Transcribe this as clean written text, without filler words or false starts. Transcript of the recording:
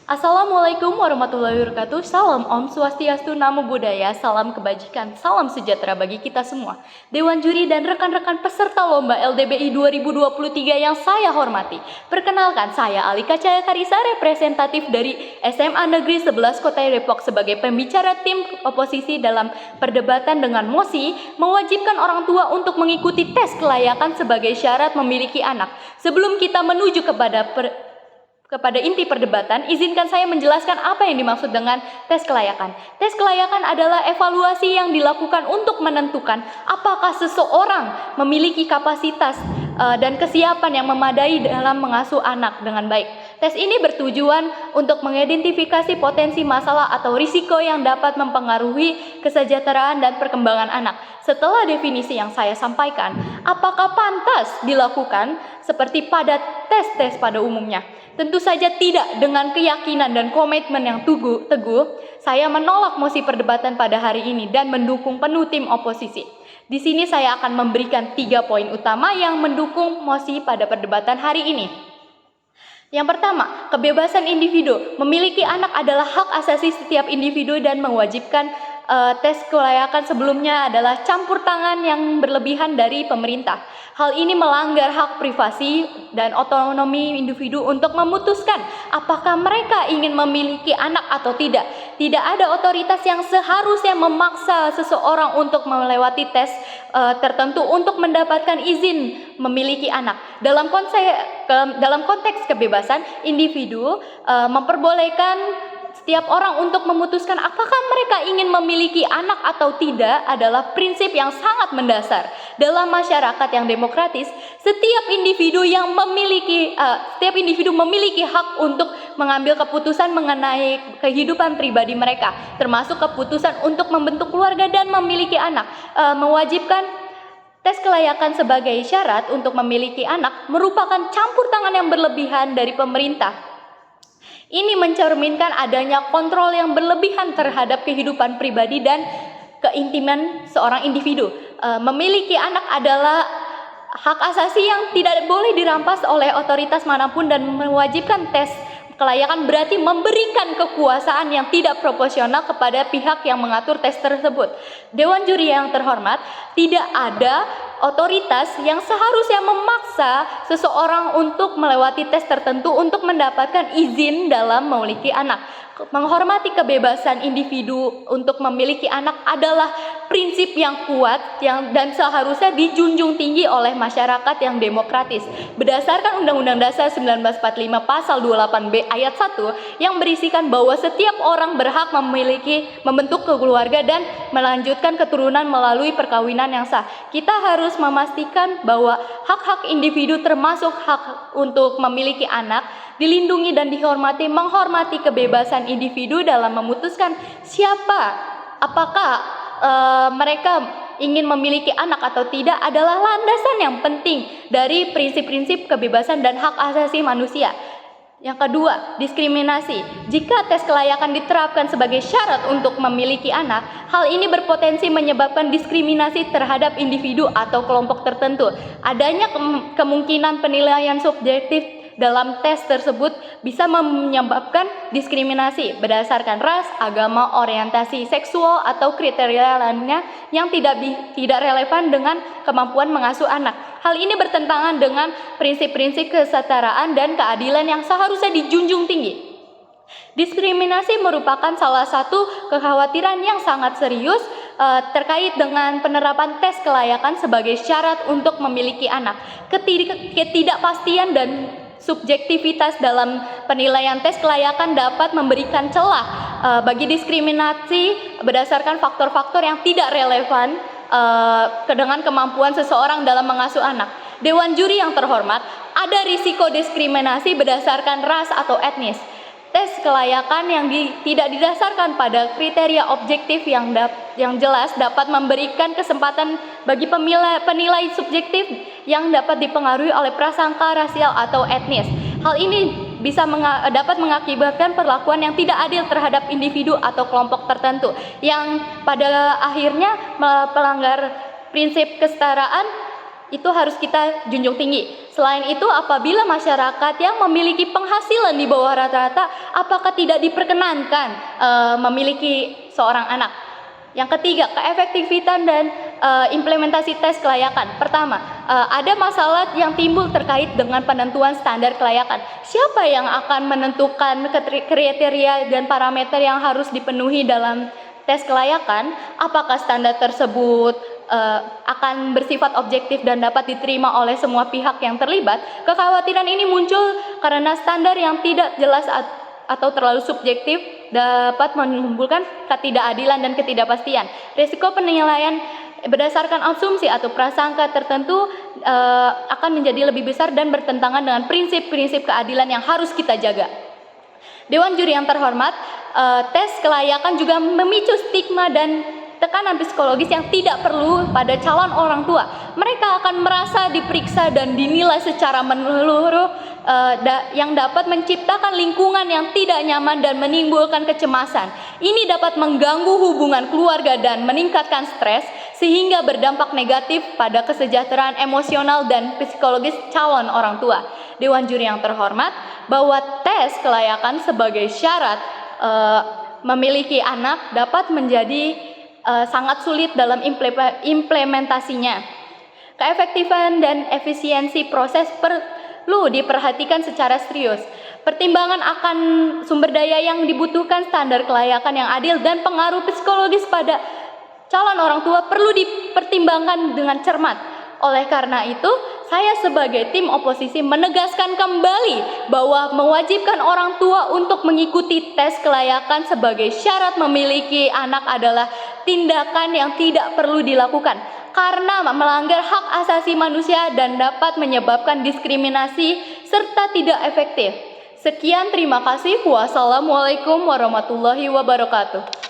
Assalamualaikum warahmatullahi wabarakatuh. Salam Om Swastiastu, Namo Buddhaya, salam kebajikan, salam sejahtera bagi kita semua. Dewan juri dan rekan-rekan peserta lomba LDBI 2023 yang saya hormati. Perkenalkan, saya Alika Cahaya Karisa, representatif dari SMA Negeri 11 Kota Depok sebagai pembicara tim oposisi dalam perdebatan dengan mosi mewajibkan orang tua untuk mengikuti tes kelayakan sebagai syarat memiliki anak. Sebelum kita menuju kepada inti perdebatan, izinkan saya menjelaskan apa yang dimaksud dengan tes kelayakan. Tes kelayakan adalah evaluasi yang dilakukan untuk menentukan apakah seseorang memiliki kapasitas dan kesiapan yang memadai dalam mengasuh anak dengan baik. Tes ini bertujuan untuk mengidentifikasi potensi masalah atau risiko yang dapat mempengaruhi kesejahteraan dan perkembangan anak. Setelah definisi yang saya sampaikan, apakah pantas dilakukan seperti pada tes-tes pada umumnya? Tentu saja tidak. Dengan keyakinan dan komitmen yang teguh, saya menolak mosi perdebatan pada hari ini dan mendukung penuh tim oposisi. Di sini saya akan memberikan 3 poin utama yang mendukung mosi pada perdebatan hari ini. Yang pertama, kebebasan individu. Memiliki anak adalah hak asasi setiap individu dan mewajibkan tes kelayakan sebelumnya adalah campur tangan yang berlebihan dari pemerintah. Hal ini melanggar hak privasi dan otonomi individu untuk memutuskan apakah mereka ingin memiliki anak atau tidak. Tidak ada otoritas yang seharusnya memaksa seseorang untuk melewati tes tertentu untuk mendapatkan izin memiliki anak. Dalam konteks kebebasan individu memperbolehkan setiap orang untuk memutuskan apakah mereka ingin memiliki anak atau tidak adalah prinsip yang sangat mendasar. Dalam masyarakat yang demokratis, setiap individu memiliki hak untuk mengambil keputusan mengenai kehidupan pribadi mereka, termasuk keputusan untuk membentuk keluarga dan memiliki anak. Mewajibkan tes kelayakan sebagai syarat untuk memiliki anak merupakan campur tangan yang berlebihan dari pemerintah. Ini mencerminkan adanya kontrol yang berlebihan terhadap kehidupan pribadi dan keintiman seorang individu. Memiliki anak adalah hak asasi yang tidak boleh dirampas oleh otoritas manapun, dan mewajibkan tes kelayakan berarti memberikan kekuasaan yang tidak proporsional kepada pihak yang mengatur tes tersebut. Dewan juri yang terhormat, tidak ada otoritas yang seharusnya memaksa seseorang untuk melewati tes tertentu untuk mendapatkan izin dalam memiliki anak. Menghormati kebebasan individu untuk memiliki anak adalah prinsip yang kuat dan seharusnya dijunjung tinggi oleh masyarakat yang demokratis. Berdasarkan Undang-Undang Dasar 1945 Pasal 28B Ayat 1 yang berisikan bahwa setiap orang berhak membentuk keluarga dan melanjutkan keturunan melalui perkawinan yang sah. Kita harus memastikan bahwa hak-hak individu termasuk hak untuk memiliki anak dilindungi dan dihormati. Menghormati kebebasan individu dalam memutuskan apakah mereka ingin memiliki anak atau tidak adalah landasan yang penting dari prinsip-prinsip kebebasan dan hak asasi manusia. Yang kedua, diskriminasi. Jika tes kelayakan diterapkan sebagai syarat untuk memiliki anak, hal ini berpotensi menyebabkan diskriminasi terhadap individu atau kelompok tertentu. Adanya kemungkinan penilaian subjektif dalam tes tersebut bisa menyebabkan diskriminasi berdasarkan ras, agama, orientasi seksual, atau kriteria lainnya yang tidak relevan dengan kemampuan mengasuh anak. Hal ini bertentangan dengan prinsip-prinsip kesetaraan dan keadilan yang seharusnya dijunjung tinggi. Diskriminasi merupakan salah satu kekhawatiran yang sangat serius terkait dengan penerapan tes kelayakan sebagai syarat untuk memiliki anak. Ketidakpastian dan subjektivitas dalam penilaian tes kelayakan dapat memberikan celah bagi diskriminasi berdasarkan faktor-faktor yang tidak relevan dengan kemampuan seseorang dalam mengasuh anak. Dewan juri yang terhormat, ada risiko diskriminasi berdasarkan ras atau etnis. Tes kelayakan yang tidak didasarkan pada kriteria objektif yang jelas dapat memberikan kesempatan bagi penilai subjektif yang dapat dipengaruhi oleh prasangka rasial atau etnis. Hal ini dapat mengakibatkan perlakuan yang tidak adil terhadap individu atau kelompok tertentu yang pada akhirnya melanggar prinsip kesetaraan itu harus kita junjung tinggi. Selain itu, apabila masyarakat yang memiliki penghasilan di bawah rata-rata, apakah tidak diperkenankan memiliki seorang anak? Yang ketiga, keefektifan dan implementasi tes kelayakan. Pertama, ada masalah yang timbul terkait dengan penentuan standar kelayakan. Siapa yang akan menentukan kriteria dan parameter yang harus dipenuhi dalam tes kelayakan? Apakah standar tersebut akan bersifat objektif dan dapat diterima oleh semua pihak yang terlibat? Kekhawatiran ini muncul karena standar yang tidak jelas atau terlalu subjektif dapat menimbulkan ketidakadilan dan ketidakpastian. Risiko penilaian berdasarkan asumsi atau prasangka tertentu akan menjadi lebih besar dan bertentangan dengan prinsip-prinsip keadilan yang harus kita jaga. Dewan juri yang terhormat, tes kelayakan juga memicu stigma dan tekanan psikologis yang tidak perlu pada calon orang tua. Mereka akan merasa diperiksa dan dinilai secara menyeluruh yang dapat menciptakan lingkungan yang tidak nyaman dan menimbulkan kecemasan. Ini dapat mengganggu hubungan keluarga dan meningkatkan stres sehingga berdampak negatif pada kesejahteraan emosional dan psikologis calon orang tua. Dewan juri yang terhormat, bahwa tes kelayakan sebagai syarat memiliki anak dapat menjadi sangat sulit dalam implementasinya. Keefektifan dan efisiensi proses perlu diperhatikan secara serius. Pertimbangan akan sumber daya yang dibutuhkan, standar kelayakan yang adil, dan pengaruh psikologis pada calon orang tua perlu dipertimbangkan dengan cermat. Oleh karena itu, saya sebagai tim oposisi menegaskan kembali bahwa mewajibkan orang tua untuk mengikuti tes kelayakan sebagai syarat memiliki anak adalah tindakan yang tidak perlu dilakukan karena melanggar hak asasi manusia dan dapat menyebabkan diskriminasi serta tidak efektif. Sekian, terima kasih. Wassalamualaikum warahmatullahi wabarakatuh.